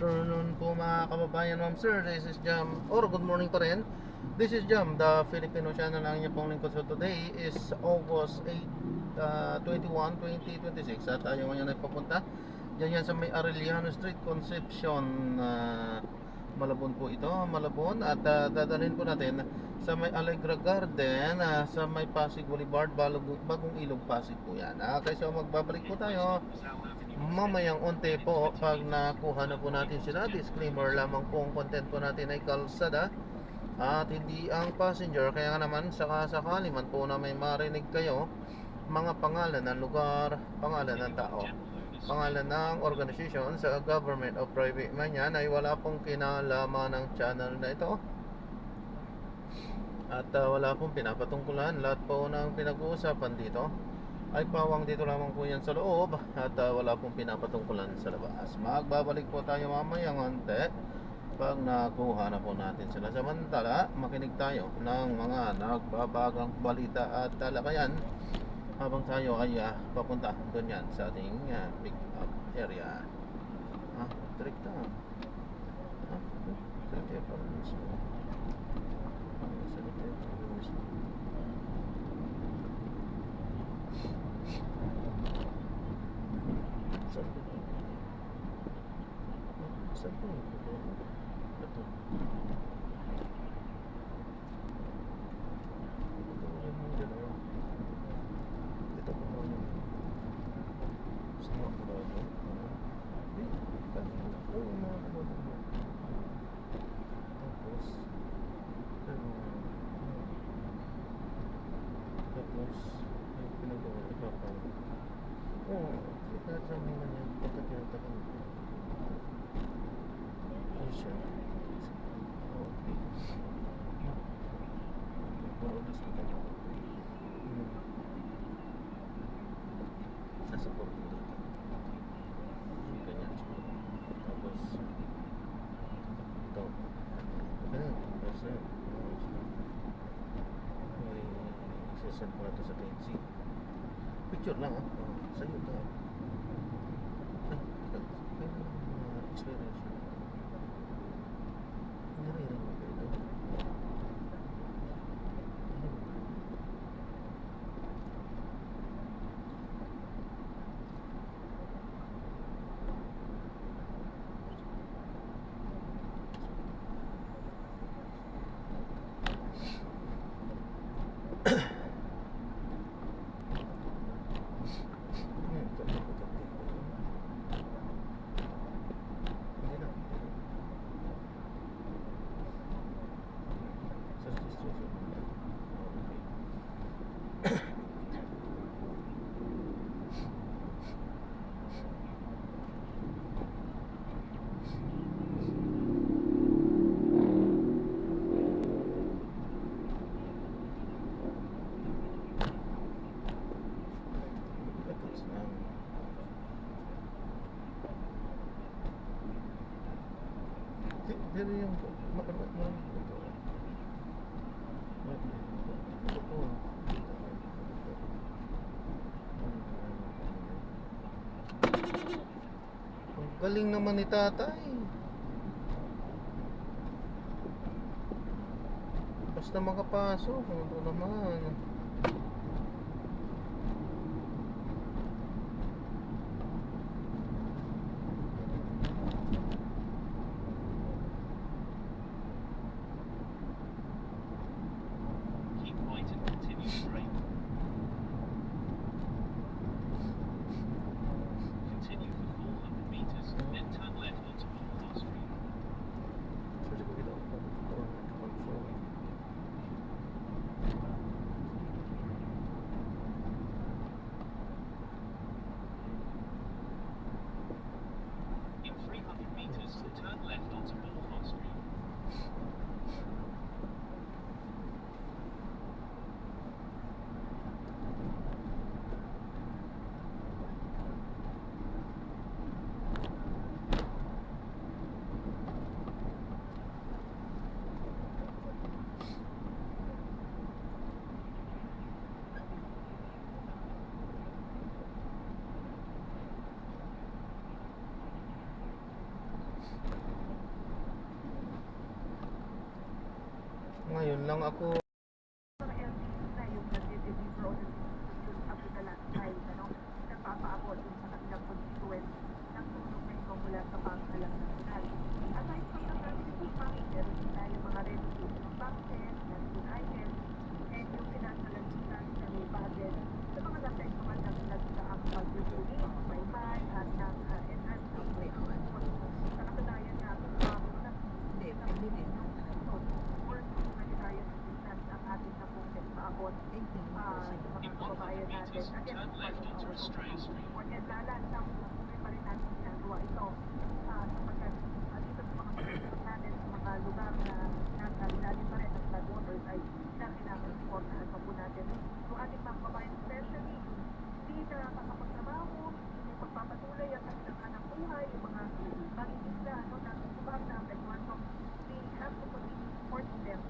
afternoon po mga kababayan, ma'am sir. This is Jam, or good morning pa rin. This is Jam, the Filipino channel ng inyo pong lingkod. So today is August 8, 21, 2026. At tayo ngayon ay papunta dyan yan sa may Arellano Street, Concepcion, Malabon po ito, Malabon. At dadalhin po natin sa may Allegra Garden, sa may Pasig Boulevard, Bagong Ilog, Pasig po yan. Okay, so magbabalik po tayo mamayang unti po pag nakuha na po natin sila. Disclaimer lamang po, ang content po natin ay kalsada at hindi ang passenger. Kaya naman sakasakali man po na may marinig kayo mga pangalan ng lugar, pangalan ng tao, pangalan ng organization sa government o private man yan, ay wala pong kinalaman ng channel na ito. At wala pong pinapatungkulan. Lahat po ng pinag-uusapan dito ay pawang dito lamang po yan sa loob. At wala pong pinapatungkulan sa labas. Magbabalik po tayo mamayang onte pag nakuha na po natin sila. Samantala, makinig tayo ng mga nagbabagang balita at talakayan habang tayo ay papunta doon yan sa ating pick up area. Direkta. Direkta pa rin mismo. Nasa porto dito. Ganyan siguro. Tapos ito. Tapos isasend ko na ito sa Tensi. Picture lang sa'yo ito. Experience. Narinig mo ba ito? Pero yung ang galing naman ni tatay. Basta makapasok, ano naman. Ngayon lang ako. Mga LGUs na yung nag-deliver o nag-distribute up to the last mile, ano, nagpapaabot yung sa kanilang constituents ng tulong na ito mula sa panghalang nasyonal. Aside from the family food banking, meron din tayo mga rescue ng vaccines, food items, and yung financial assistance na may budget sa mga naapektuhan ng nagsaang pag-release, baybay, at ng enhanced outbreak support. Sa katunayan nga, Hindi, pwede rin. or humanitarian assistance ang ating na pong nagpaabot sa mga kababayan natin. Again, as part of our support and lalansang patuloy pa rin natin ginagawa ito sapagkat dito sa mga pagkakas natin sa mga lugar na nasa ilalim pa rin ng floodwaters ay kailangan supportahan pa po natin yung ating mga kababayan, especially hindi nakakapagtrabaho, hindi pagpapatuloy ang kanilang hanap buhay, yung mga mangingisda, nasa subag na apektuhan. So, we have to continue supporting them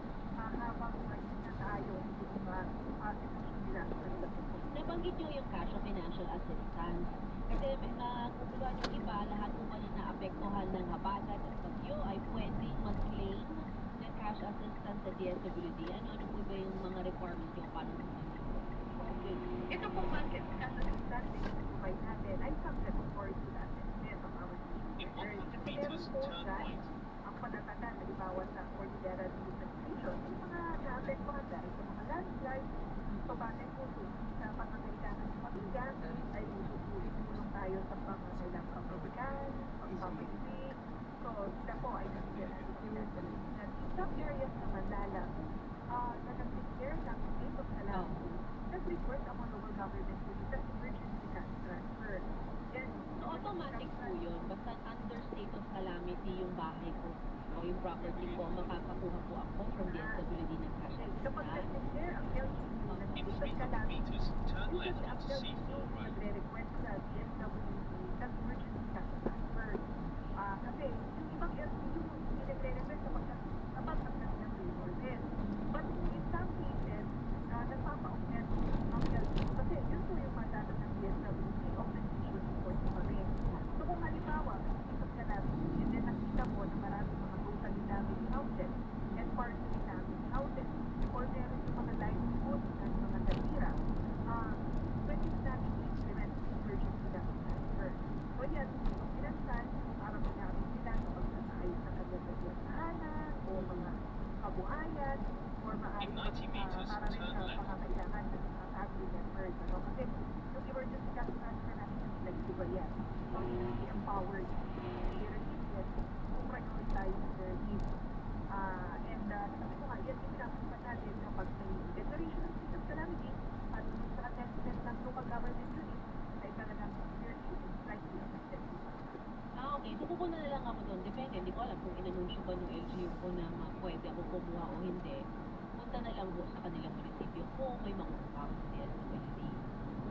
habang hindi na tayo yung sitwasyon nila sa kanilang sitwasyon. Nabanggit nyo yung cash o financial assistance. Kasi kung yung iba, lahat po na naapektuhan ng habagat at bagyo ay pwedeng mag-claim ng cash assistance sa DSWD. Ano po ba yung mga requirements nyo? Paano po Okay. Ito pong cash assistance na provide natin ay subject of course to the assessment of our needs. Kasi meron po dyan ang panatagan, halimbawa sa ordinary administration, yung mga naapektuhan dahil sa mga landslide, pabatay po sa pangangailangan ng pamilya, ay tulong tayo sa pangangailangan ng pamilyan, pagpapaiwi. So, sila po ay nabigyan natin financial assistance. In some areas naman lalang, na nag-declare ng state of calamity, nag-request ang mga local government units ng emergency cash transfer. Yan. So, automatic po yun. Basta under state of calamity yung bahay ko o yung property ko, makakakuha po ako from DSWD ng cash Kapag assistance. nag-declare ang LGU ng state of calamity, usually ang LGU nagre-request sa DSWD ng emergency cash transfer. Kasi yung ibang LGU, hindi nagre-request kapag sapat ang kanilang resources. But in some cases, nagpapa-offset ang LGU kasi yun po yung mandato ng DSWD of nation support pa rin. So kung halimbawa, state of calamity, and then nakita mo na maraming mga totally damaged houses and partially damaged houses, or meron yung mga livelihoods at mga nasira, pwede natin i-implement emergency cash transfer. So yan, pinansan para magamit sila sa pagsasaayos sa kanilang tahanan o mga kabuhayan or maaari para rin sa pangangailangan ng mga family members. Kasi yung emergency cash transfer natin is flexible yan. So you can be empowered to be resilient to prioritize their needs. And sabi ko nga, yan yung pinapasukan natin kapag may declaration of state of calamity at sa assessment ng local government units ay talagang seriously and slightly affected. Okay. So, pupunta na lang ako doon. Depende. Hindi ko alam kung inanunsyo ba ng LGU ko na pwede ako kumuha o hindi. Punta na lang po sa kanilang munisipyo kung may makukuha ako sa DSWD.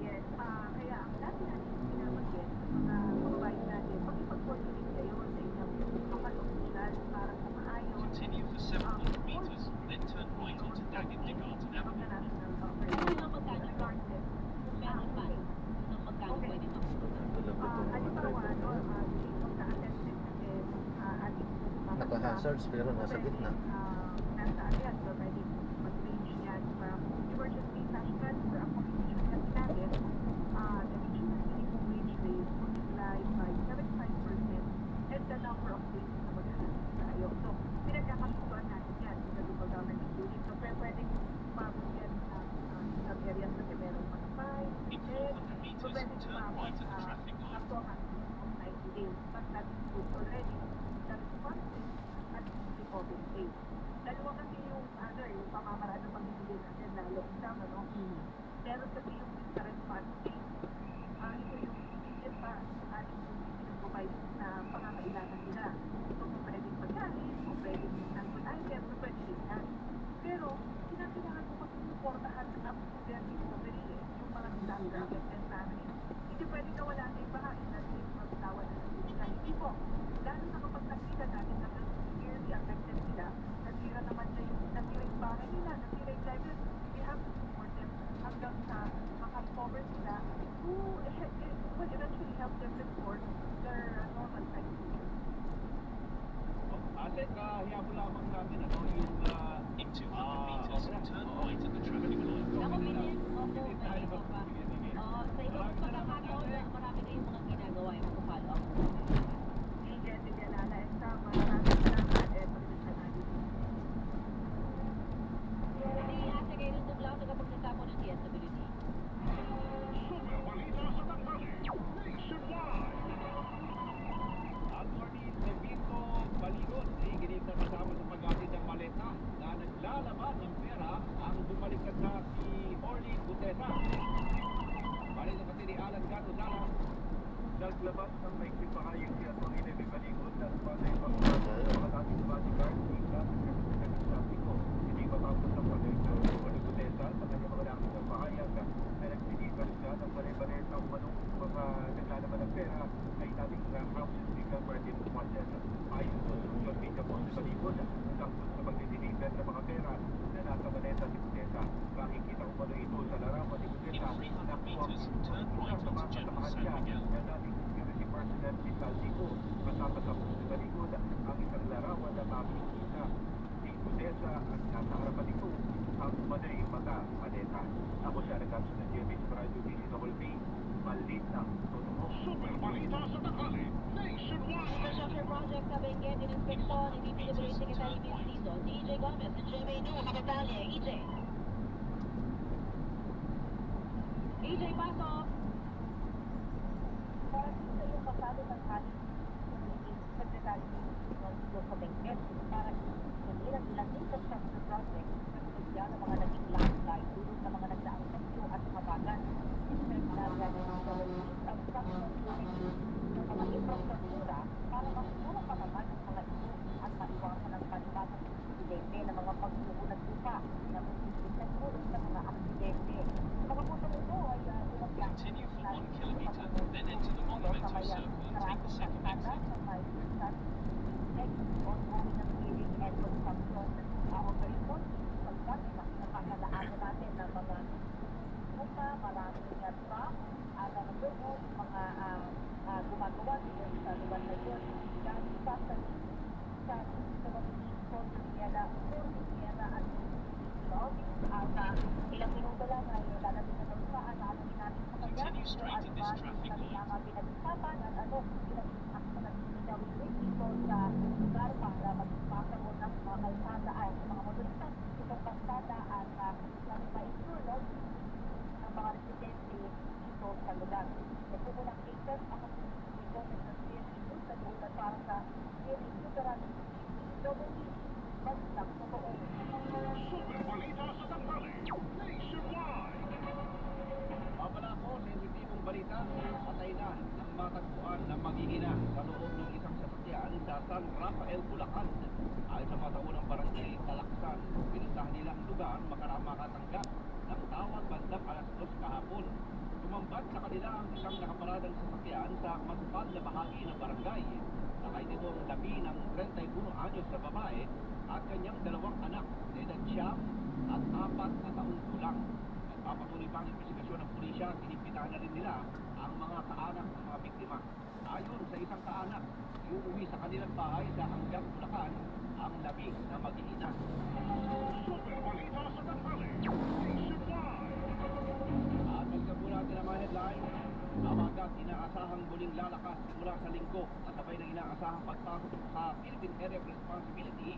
Yes, kaya ang lagi natin pinabanggit sa mga kababayan natin, pakipag-coordinate kayo sa inyong local official para sa maayos. Continue for 700 meters, then turn right onto Dagendy Garden Avenue. Kung lang magkano po? Kung meron man, kung magkano pwede makukuha. Halimbawa, sa assessment kasi ating Naka-hazards pero nasa gitna. nasa atin, so pwede mag-range yan from emergency cash transfer. Ang computation kasi natin, the regional minimum wage rate multiplied by 75% and the number of days na mag-assist tayo. So, pinagkakasubuan natin yan sa local government unit. So, pwede umabot yan sa some areas kasi meron mga 5, In 10, 400 so pwede meters, turn umabot right at the traffic up light. to a maximum of 90 days. But that includes already the responses at the COVID days. Dalawa kasi yung pamamaraan ng pag-ibigay natin lalo isang meron kasi yung sa response days. Ito yung immediate pa sa ating pinag-provide na pangangailangan nila. So, kung pwedeng pagkain, kung pwedeng food items, so pwede din yan. Pero, kinakailangan ko pag-suportahan up to their recovery yung mga disaster affected family. Hindi pwedeng nawala na yung bahay na hindi magtawa na ng hindi po. Lalo na kapag nakita natin na severely affected sila, nasira naman na nasira yung bahay nila, nasira yung livelihood, we have to support them hanggang sa makarecover sila who will eventually help them restore their normal life. Asset, hiyabo lamang namin yung 200 meters, turn right at the traffic light. Ako, bilis. Opo, may iba pa. Sa ibang pagkakataon na marami kayong mga ginagawa yung mag-follow up. Sige, sige, Lala. Maraming salamat. Pagkita natin. Si Ate Kaylin Tuglao, tagapagsalita po ng DSWD. Attorney Levito Baligon ay ginita kasama sa paggamit ng maleta na naglalaman ng pera ang bumaliktad na si Orly Gutesa. Balita pati ni Alan Gato Salas. Naglabas ng maikling pahayag si Atty. Levi Baligon na patay pa mga dating bodyguard ni Classic Representative Sapico. Hindi matapos ang pag-ito ni Orly Gutesa sa kanyang mga nakitang pahayag na nagsinipan siya ng bale-bale sa umanong mga naglalaman ng pera ay dating House Speaker Martin Romualdez. Ayon sa social media post ni Baligon, tungkol sa pagdidiliver ng mga pera na nasa maleta ni Gutesa. Makikita umano ito sa larawan ni Gutesa na kuwang turn right sa mga onto General kasamahan San niya Miguel. na dating security personnel si Saldico. Kasama sa post ni Baligon ang isang larawan na makikita si Gutesa at nasa harapan nito ang umano'y mga maleta. Ako siya nagkakso ng GMA sa Radio DCWP. Malit na totoo. Infrastructure project sa Benguet in inspection ni DPWH Secretary Vince Dizon, EJ Gomez, and GMA News, Detalye, EJ. EJ, pasok! Para sa iyong pasado ng halit Secretary Dizon sa Benguet para ilang infrastructure project na pinagyan ng mga naging landslide dulot ng mga nagdaang bagyo at habagat. Expect na yan ang structural unity ng mga infrastruktura para matulong pa naman ang mga ito at maiwasan ang panibagong aksidente ng mga pagsuko ng lupa na magsisigit sa mga aksidente. Sa mga putong ito ay Continue for 1 kilometer, then enter the monumental circle and take the second exit. Ongoing ng clearing and construction operation. Pagkat nakakalaan natin ng mga buka, maraming truck, at doon mga gumagawa dito sa lugar na yun. Dahil sa Cordillera at ilang minuto lang ay lalating na sa alamin natin sa kanya. Continue straight at this traffic light. Pinag-usapan at pinag-usapan na DPWH dito sa lugar para magpapagod ng mga kalsada ay mga motorista itong kalsada at ma-ensure ng mga residente dito sa lugar. Ito po ng cases ako dito sa dito sa lugar para sa Federal DPWH. Basta totoo. Babala ko, sensitibong balita, patay na ng matagpuan na mag-iina sa loob ng isang sasakyan sa San Rafael, Bulacan. Ayon sa mga taunang barangay Talaksan, pinuntahan nila ang lugar makaratanggap ng tawag bandang alas 2 kahapon. Tumambat sa kanila ang isang nakaparadang sasakyan sa masukal na bahagi ng barangay. Sakay nito ang labi ng 31 anyos na babae at kanyang dalawang anak na edad 7 at 4 na taong gulang. Nagpapatuloy pa ang investigasyon ng pulisya at inimbitahan na rin nila ang mga kaanak ng mga biktima. Ayon sa isang kaanak, iuwi sa kanilang bahay sa Hanggang Bulacan ang labi na mag-iina. At magkapo natin ang mga headline. Amagat inaasahang muling lalakas simula sa linggo kasabay ng inaasahang pagpasok sa Philippine Area of Responsibility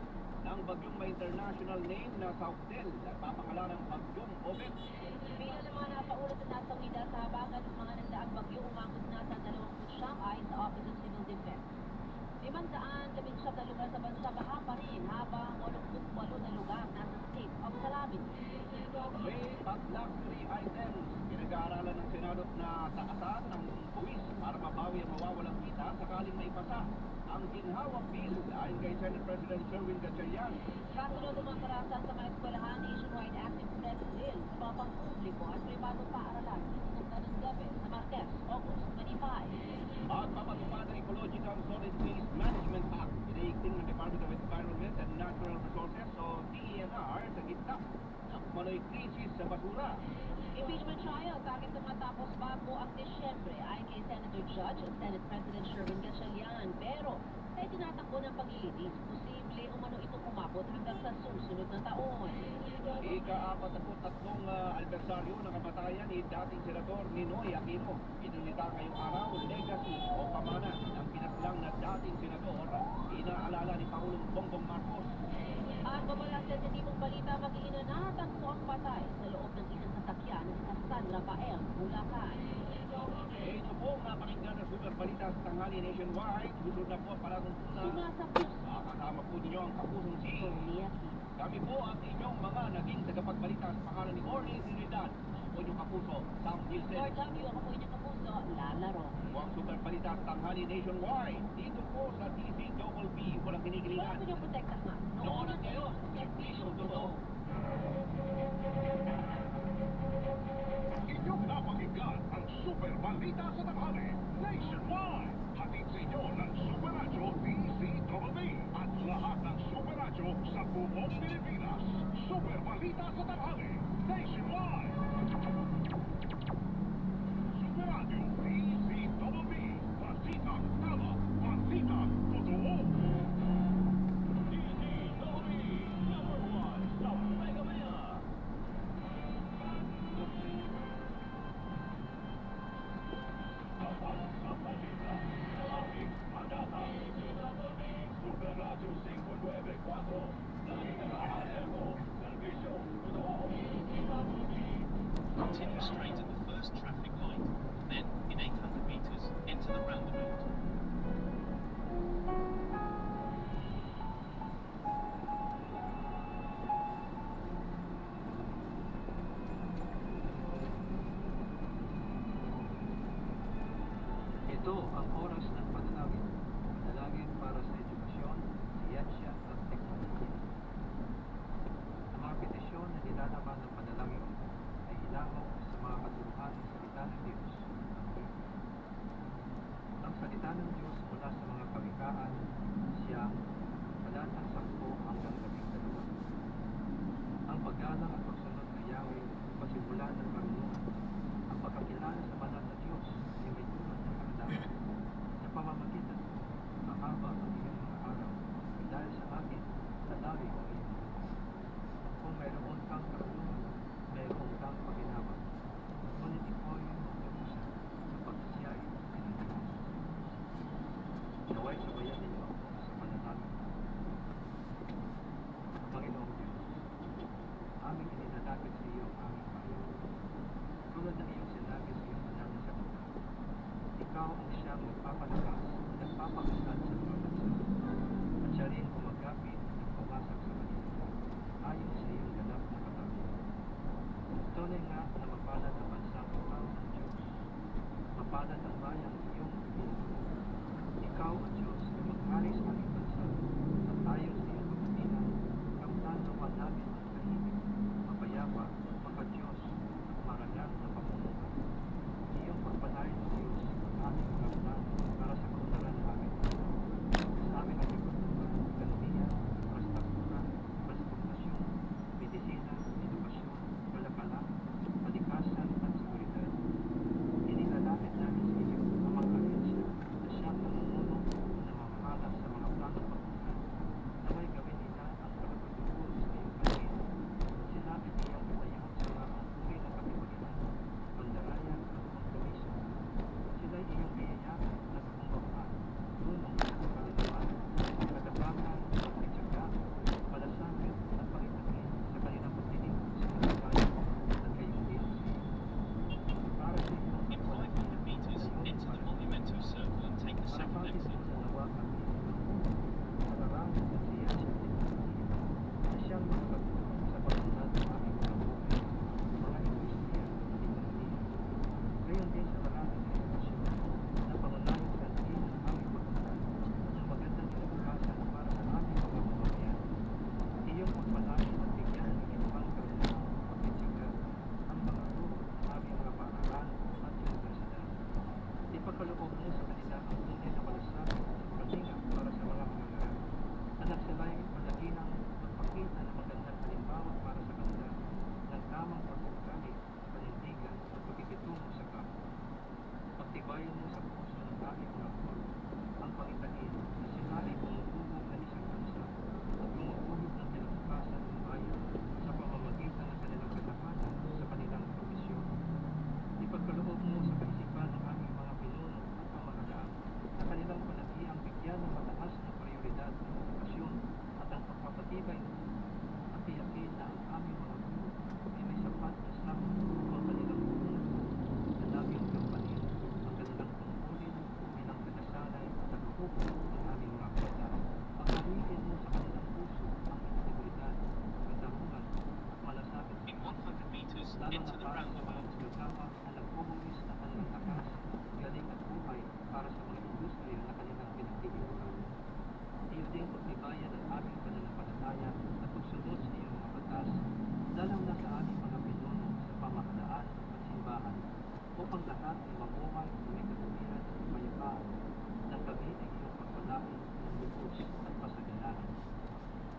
ng bagyong may international name na Southtel at papangalan ng bagyong Obet. Bilang ng mga napaulat na nasang ida sa habagat ng mga nagdaang bagyo, umabot na sa 29 ayon sa Office of Civil Defense. 519 na lugar sa bansa baha pa rin habang 88 na lugar nasa state of calamity. May luxury items. Pinag-aaralan ng Senado na taasan ng buwis para mabawi ang mawawalang kita sakaling maipasa ang ginhawang bill ayon kay Senate President Sherwin Gatchalian. Kasunod ng mga parasan sa mga eskwelahan, nationwide active press bill sa mga pangpubliko at pribadong paaralan dito sa Gabi sa Martes, August 25. At papatupad ang Ecological Solid Waste Management Act. Iniigting ng Department of Environment and Natural Resources o DENR sa gitna ng umano'y krisis sa basura. Impeachment trial target na matapos bago ang Disyembre ayon kay Senator Judge at Senate President Sherwin Gatchalian. Pero sa itinatakbo ng paglilitis, posible umano ito umabot hanggang sa susunod na taon. Ika-43 albersaryo ng kamatayan ni dating Senador Ninoy Aquino. Inunita ngayong araw, legacy o pamana ng pinaslang na dating Senador. Inaalala ni Pangulong Bongbong Marcos. At babala sa sensitibong balita, mag-iinanatan po ang patay sa loob ng isang sasakyan sa San Rafael, Bulacan. Ito po ang napakinggan na super balita sa tanghali nationwide. Susunod na po ang palatuntunan. Sumasapos Makakasama po ninyo ang kapusong si. Orliaki. Kami po ang inyong mga naging tagapagbalita sa pangalan ni Orly Trinidad. Ako po inyong kapuso, Sam Gilsen. Lord W, ako po inyong kapuso, lalaro. Po ang super balita sa tanghali nationwide. Dito po sa DZBB. Walang Gusto kinikilingan. niyo protekta nga. Noon at ngayon, serbisyong totoo. Inyong napakinggan ang Super Balita sa Tanghali Nationwide. Hatid sa inyo ng Super Radio DZBB at lahat ng Super Radio sa buong Pilipinas. Super Balita sa Tanghali Nationwide. Super Radio DZBB. Balita tama, balita totoo. DZBB number 1 sa Mega Manila. Continue straight at the first traffic light. Then, in 800 meters, enter the roundabout. Ito ang oras ng panalangin. Panalangin para sa edukasyon, siyensya at teknolohiya. Ang mga petisyon na nilalaman ng panalangin ay hinahog sa mga katuruan ng salita ng Diyos. Ang salita ng Diyos mula sa mga kawikaan, Siyam, talatang 10 hanggang 12. Ang paggalang at pagsunod kay Yahweh, pasimula ng karunungan. Ang pagkakilala sa banal na Diyos ay may tulad ng kaalaman. Sa pamamagitan, mahaba ang iyong mga araw, dahil sa akin, dadami ang iyong buhay. Kung mayroon kang karunungan, mayroon kang paginawa. Ngunit ikaw ay magpagusan sapagkat siya ay pinagdamos. Naway sabayan ninyo ako sa panalangin. Panginoong Diyos, aming ininalapit sa iyo ang aming bayan. Tulad ng iyong sinabi sa iyong banal na salita, ikaw ang siyang magpapalakas at nagpapakasal sa mga bansa, at siya rin gumagapit at pumasok sa kanila, ayon sa iyong ganap na katawan.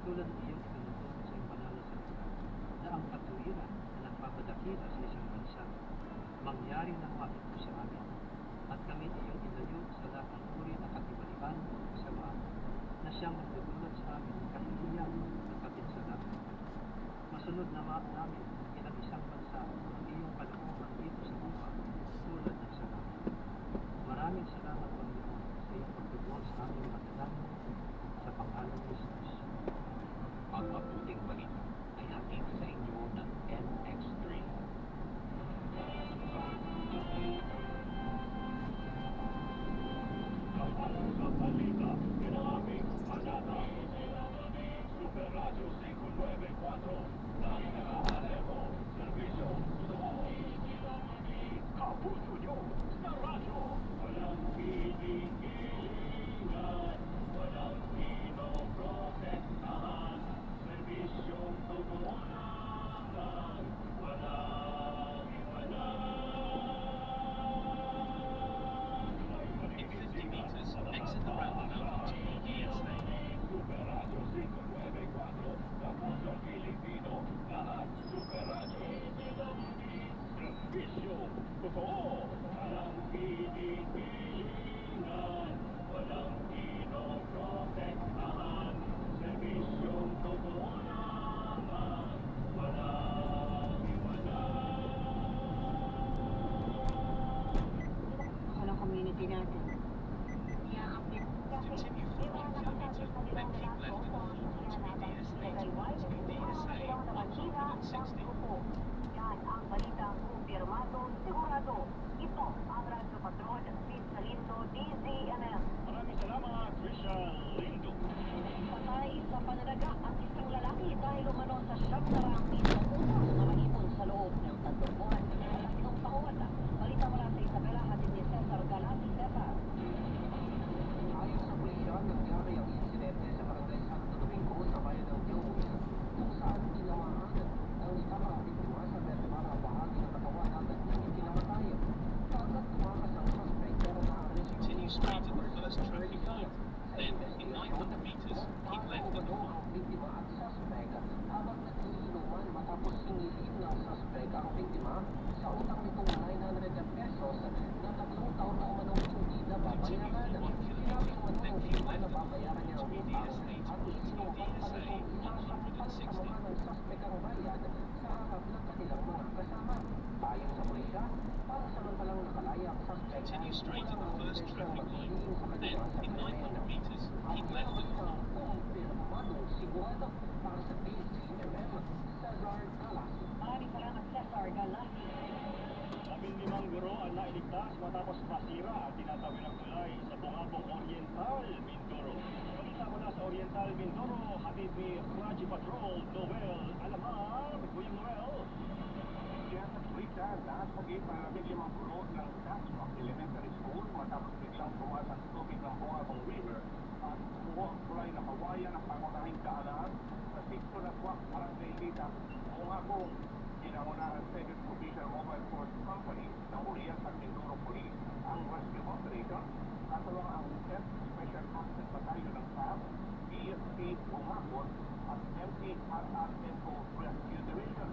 tulad ng iyong itinuturo sa iyong banal na salita, na ang katuwiran na nagpapadakila sa isang bansa, mangyari nawa ito sa amin, at kami iyong ilayo sa lahat ng uri ng katibalian o kasamaan, na siyang magdudulot sa amin ng kahihiyan at kapinsalaan. Masunod naman namin ilang isang bansa ang iyong kalooban dito sa lupa, tulad ng sa langit. Maraming salamat, Panginoon, sa iyong pagtugon sa aming mga dalangin sa pangalan ni Jesus. Ang mabuting balita ay hatid sa inyo ng NX3. Sa balita, pinaming panata. Super Radio 594, lagi naka-alerto, servisyo, totoo. Kapuso nyo sa radyo. Walang pinigilingan, walang pinoprotektahan, serbisyong totoo lang, walang iwanan. In 50 meters, exit the roundabout to DSA. Super Radio 594, Kapuso Pilipino, lahat Super Radio. Servisyo, totoo, walang pinigilingan, walang pinoprotektahan, serbisyong totoo lamang, walang iwanan. Ano community natin? Continue for 1 kilometer, then keep left in the forecourt to DSA towards DSA 160. Yan ang balitang kumpirmado, sigurado. Ito ang Radyo Patrol, Pete Salindo, DZMM. Maraming salamat, Trisha Lindo. Patay sa pananaga ang isang lalaki dahil umano sa 700 pisong utos na maipon sa loob ng 3 buwan. Itong taon, balita mula sa Isabela, hatid ni Cesar Galati. Cesar. Ayon sa pulisya, nangyari ang insidente sa barangay Santo Domingo sa bayan ng Diyos, kung saan tinamaan ang isang mga biktima sa Mermara bahagi ng katawan at hindi kinamatay. Kaagad tumakas ang suspect pero na-arrest. Continue straight at the first traffic light. Then, in 900 meters, keep left in the ang biktima at suspect habang nag-iinuman matapos singilin ng suspect ang biktima sa utang nitong 900 pesos na 3 taon na umanong hindi na babayaran. Sinabi umano ng biktima na babayaran niya ang utang at isinumpang pa nitong isasampal sa mukha ng suspect ang bayad sa harap ng kanilang mga kasama. Ayon sa pulisya, pansamantalang nakalaya ang suspect. Continue straight at the first traffic light. Then, in 900 meters, keep left in the forecourt. Kumpirmadong sigurado para sa DZMM, Cesar Galati. Maraming salamat, Cesar Galati. 15 guro ang nailigtas matapos masira ang tinatawid ng tulay sa Bungabong Oriental, Mindoro. Balita mula sa Oriental, Mindoro, hatid ni Radyo Patrol, Noel Alamar. Kuya Noel. Kaya sa Twitter, lahat maging maraming 5 guro ng Caswak Elementary School matapos biglang pumasok sa tubig ng Bungabong River at kumuha ang tulay na kawayan ng pangunahing daanan sa Sikso na Kwak, Barangay Lita, Bungabong. Pinangunahan Second Provincial Mobile Force Company ng Oriental Mindoro Police ang rescue operation kasalong ang 10th Special Constant Battalion ng SAF, DSP Bungabon at MTRRMO Rescue Division.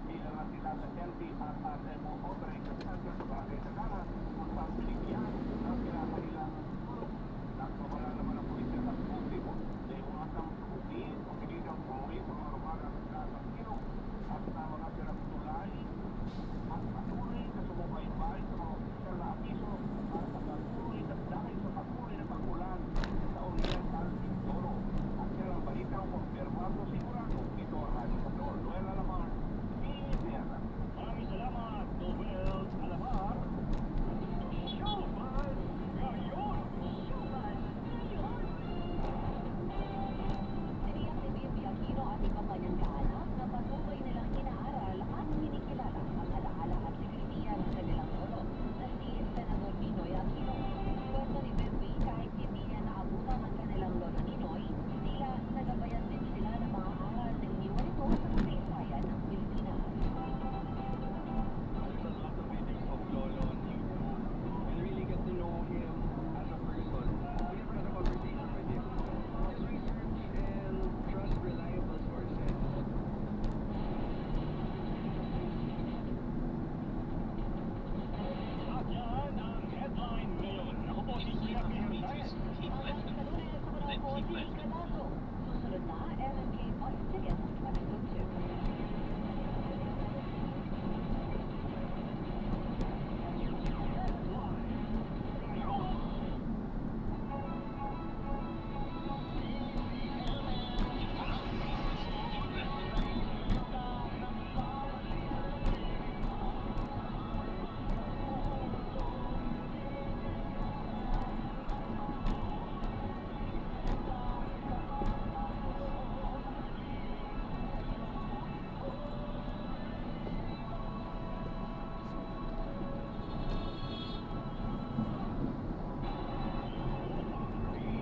Dinala sila sa MTRRMO Operation Center sa Barangay Sagana kung saan binigyan ng kinakailangan tulong. Nagpabala naman ang pulisya sa publiko na iwasan sukutin o piligang umuwi sa mga lugar ng Lasang Ilog at sa mga tulay at patuloy na sumubaybay sa mga opisyal na abiso para sa patuloy na dahil sa patuloy na pag-ulan sa Oriental Mindoro. At yan ang balitang kumpirmado sigurado. Ito ang Radyo Patrol, Noel Alamar, DZMM. Maraming salamat, Noel left. Susunod na, LMK bus tickets at Excelsior.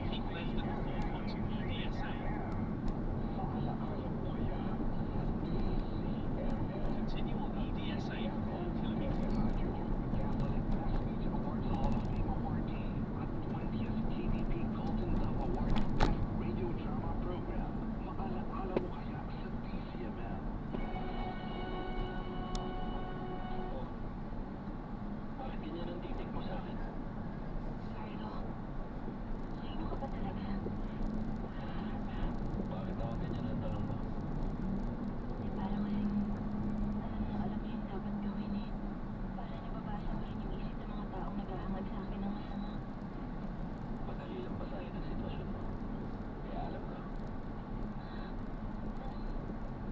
Keep left at 4.2 DSA. Continue on EDSA for 4 kilometers. Catholic Mass Media Awards Hall of Fame awardee at 20th TVP Golden Dove Award Best Radio Drama Program. Maalaala mo kaya sa DCMM? Oh, bakit ganyan ang titig mo sa akin? Carlo, sino ka ba talaga? Bakit ako ganyan ang tanong mo? Para kasing alam na alam niyo yung dapat gawin eh. Para nababasa ko rin yung isip ng mga taong naghahangad sa akin ng masama. Madali lang basahin ang sitwasyon mo. Kaya alam ko,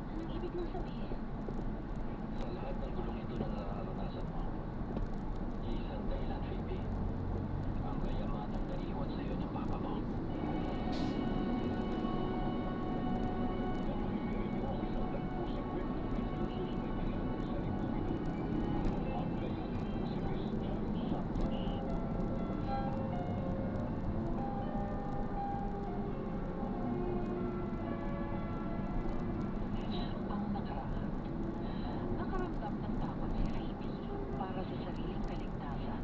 Anong ibig mong sabihin? sa lahat ng gulong ito na nararanasan mo, isang dahilan, Phoebe. Ang kayamanang naiwan sa'yo ng papa mo. Ang nakaraan. Nakaramdam ng takot si Phoebe para sa sariling kaligtasan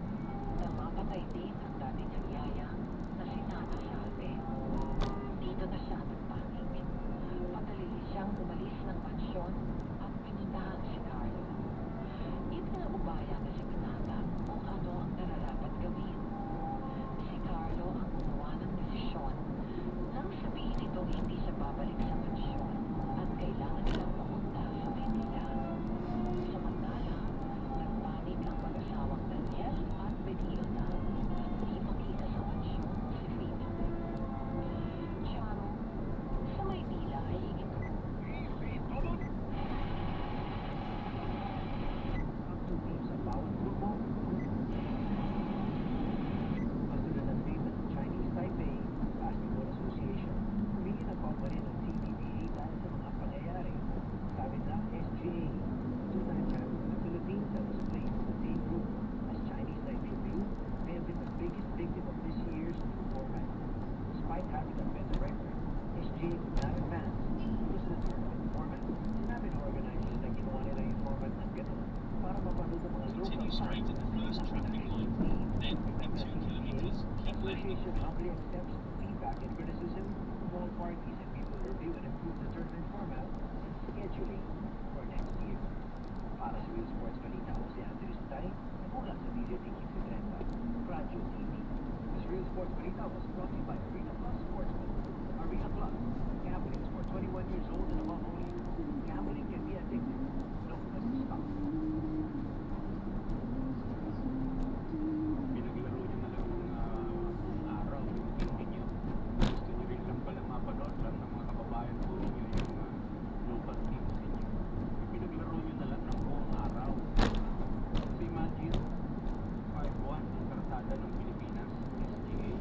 na mapatay din ang dati niyang yaya na si Nana Salve. Dito na siya nagpanik. Madali siyang umalis ng mansyon at pinuntahan si Carlo. Ipinaubaya na si Nana kung ano ang nararapat gawin. Si Carlo ang gumawa ng desisyon nang sabihin itong hindi siya babalik sa mansyon at kailangan nilang pumunta sa Maynila. Samantala, nagpanik ang mag-asawang Daniel at Benito na hindi makita sa mansyon si Phoebe. Charo, sa Maynila ay higit Ang two teams sa bawat grupo. Kasunod ng date ng Chinese Taipei Basketball Association, humingi ng paupa rin ng CBBA dahil sa mga pangyayari. Sabi ng SGA, two-time champion of the Philippines that was played in the same group as Chinese Taipei Tribune may have been the biggest victim of this year's new format. Despite having a better record, SGA could not advance because of the tournament format. Sinabi ng organizers na ginawa nila yung format ng gano'n para mapanood ang mga local Continue straight at the first traffic light. Then, in 2 kilometers, keep left. Association humbly accepts feedback and criticism from all parties and we will review and improve the tournament format and scheduling for next year. Para sa Real Sports Balita, ako si Andrew Stay, nagmula sa Media Tiki 30, Radyo TV. This Real Sports Balita was brought to you by Arena Plus Sportsman. Arena Plus, gambling is for 21 years old and above only. Gambling can be addictive. Don't let it stop. Pinaglaro nyo na lang ng araw yung team ninyo. Gusto nyo rin lang pala mapanood lang ng mga kababayan po ninyo yung local teams ninyo. Pinaglaro nyo na lang ng buong araw. So imagine, 5-1 ang kartada ng Pilipinas, SGA.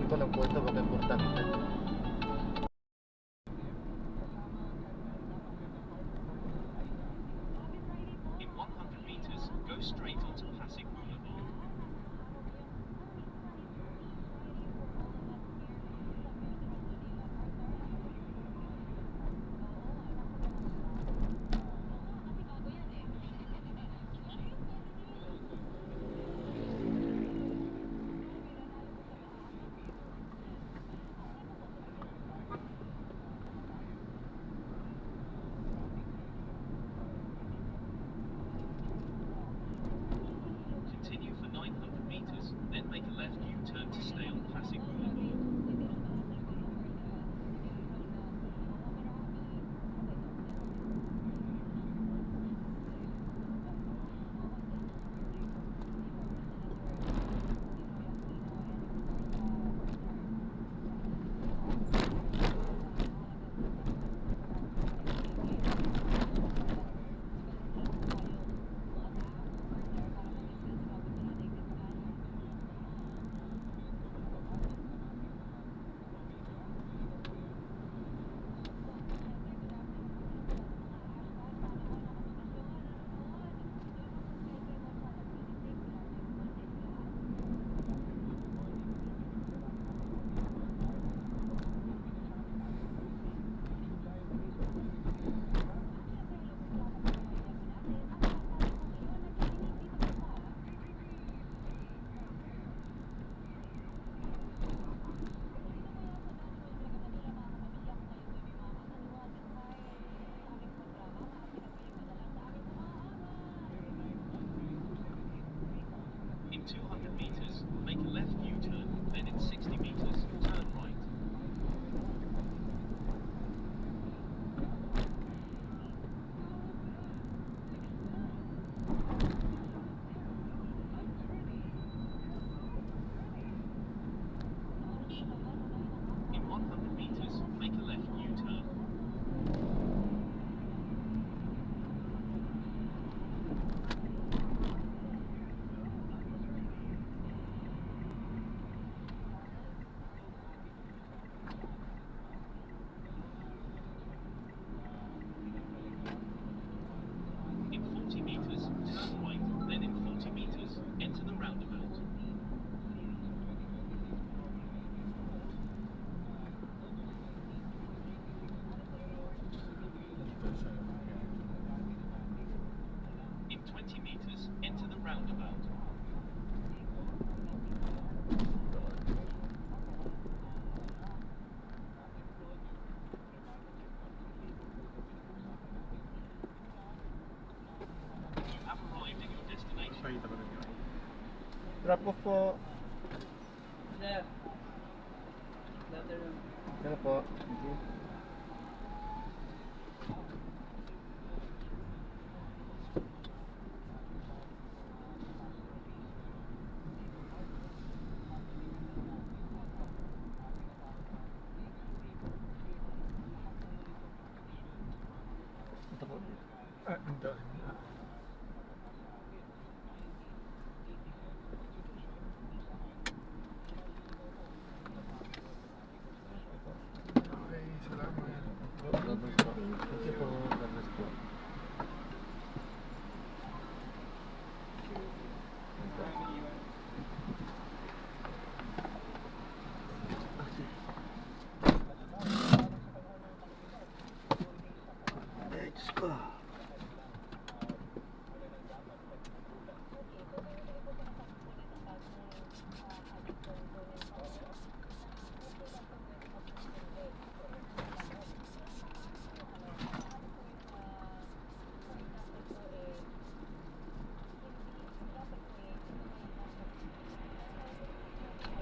Tingnan ko lang po ito, baka importante. In 100 meters, go straight onto Pasig Boulevard. Continue for 900 meters, then make a left U-turn to stay on Pasig Boulevard. In 200 meters, make a left U-turn, then in 60 meters, turn right. In 100 meters, make a left U-turn. In 40 meters, turn right, then in 40 meters, enter the roundabout. In 20 meters, enter the roundabout. You have arrived at your destination. Drop off po. Sir. Good afternoon. Ano po? Thank you. Ito po. Ito. Okay, salamat. Thank you po. God bless po. Let's go.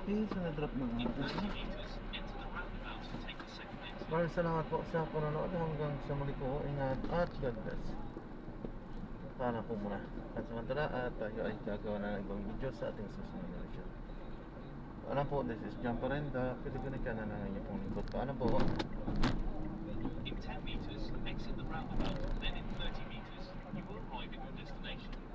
Please, na-drop ng In 30 address. meters, enter the roundabout and take the second exit. Maraming salamat po sa panonood. Hanggang sa muli po. Ingat at God bless. Para po muna. At samantala at tayo ay gagawa na ng ibang video sa ating susunod na video. Alam po, this is John pa rin, the Filipino channel na ngayon pong lingkod. Paalam po. In 10 meters, exit the roundabout, then in 30 meters, you will arrive at your destination.